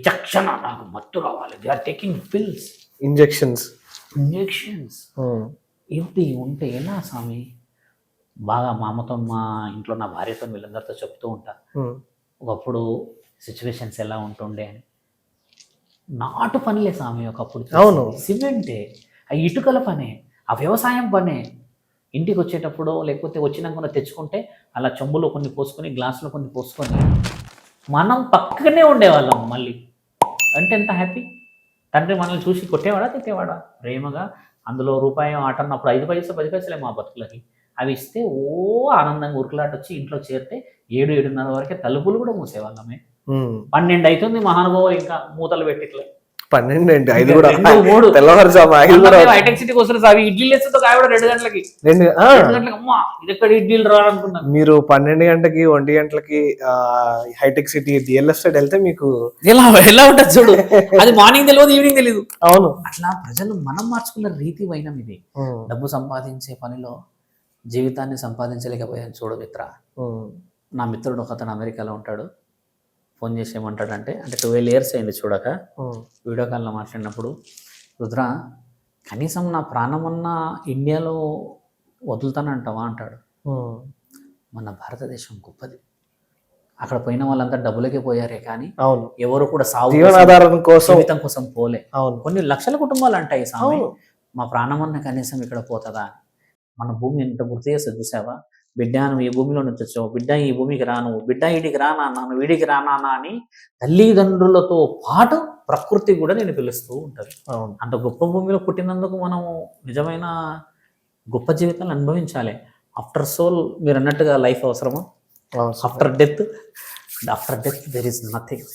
విచక్షణ, నాకు మత్తు రావాలి, they are taking pills, injections. ఇవి ఉంటే ఎలా స్వామి? బాగా మా అమ్మతో, మా ఇంట్లో నా భార్యతో, వీళ్ళందరితో చెప్తూ ఉంటా ఒకప్పుడు సిచ్యువేషన్స్ ఎలా ఉంటుండే అని. నాటు పనిలే స్వామి ఒకప్పుడు. అవును. సిమెంటే, ఆ ఇటుకల పనే, ఆ వ్యవసాయం పనే. ఇంటికి వచ్చేటప్పుడు లేకపోతే వచ్చినాక తెచ్చుకుంటే అలా చెంబులో కొన్ని పోసుకొని, గ్లాసులో కొన్ని పోసుకొని మనం పక్కనే ఉండేవాళ్ళం. మళ్ళీ అంటే ఎంత హ్యాపీ. తండ్రి మనల్ని చూసి కొట్టేవాడా, తిట్టేవాడా? ప్రేమగా. అందులో రూపాయి ఆట అన్నప్పుడు 5 పైసలు 10 పైసలే మా బతుకులకి. అవి ఇస్తే ఓ ఆనందంగా ఉరుకులాట వచ్చి ఇంట్లో చేరితే 7-7:30 వరకే తలుపులు కూడా మూసేవాళ్ళమే. 12 అవుతుంది మహానుభావులు ఇంకా మూతలు పెట్టిట్లే. 12 ఏంటి, 5 కూడా, 2-3 తెల్లవారుజాము 5 కూడా. హైటెక్ సిటీకి వస్తుంది అవి ఇడ్లీ వేస్తుందో కాయడం 2 గంటలకి. 2 గంటలకి అమ్మా ఇది ఎక్కడ ఇడ్లీలు రావాలనుకున్నాను. మీరు 12 గంటలకి 1 గంటలకి హైటెక్ సిటీ డిఎల్ఎఫ్ సైడ్ వెళ్తే మీకు ఎలా ఉంటుంది చూడు. అది మార్నింగ్ తెలియదు, ఈవినింగ్ తెలియదు. అవును. అట్లా ప్రజలు మనం మార్చుకున్న రీతి వైనం ఇది. డబ్బు సంపాదించే పనిలో జీవితాన్ని సంపాదించలేకపోయాను చూడు మిత్ర. నా మిత్రుడు ఒకతను అమెరికాలో ఉంటాడు. ఫోన్ చేసి ఏమంటాడంటే, అంటే 12 years అయింది చూడక, వీడియో కాల్లో మాట్లాడినప్పుడు, రుద్ర కనీసం నా ప్రాణమన్నా ఇండియాలో వదులుతానంటావా అంటాడు. మన భారతదేశం గొప్పది. అక్కడ పోయిన వాళ్ళంతా డబ్బులకే పోయారే కానీ అవును, ఎవరు కూడా జీవనాధారం కోసం, జీవితం కోసం పోలే. అవును, కొన్ని లక్షల కుటుంబాలు అంటాయి స్వామి, మా ప్రాణమన్న కనీసం ఇక్కడ పోతుందా? మన భూమి ఎంత గుర్తు చేస్తుంది చూసావా? బిడ్డ నువ్వు ఈ భూమిలో నుంచి వచ్చావు, బిడ్డ ఈ భూమికి రాను, బిడ్డ ఈడికి రానా, నువ్వు వీడికి రానా అని తల్లిదండ్రులతో పాటు ప్రకృతి కూడా నేను పిలుస్తూ ఉంటుంది. అంత గొప్ప భూమిలో పుట్టినందుకు మనం నిజమైన గొప్ప జీవితాన్ని అనుభవించాలి. ఆఫ్టర్ సోల్ మీరు అన్నట్టుగా లైఫ్ అవసరమా? After death there is nothing.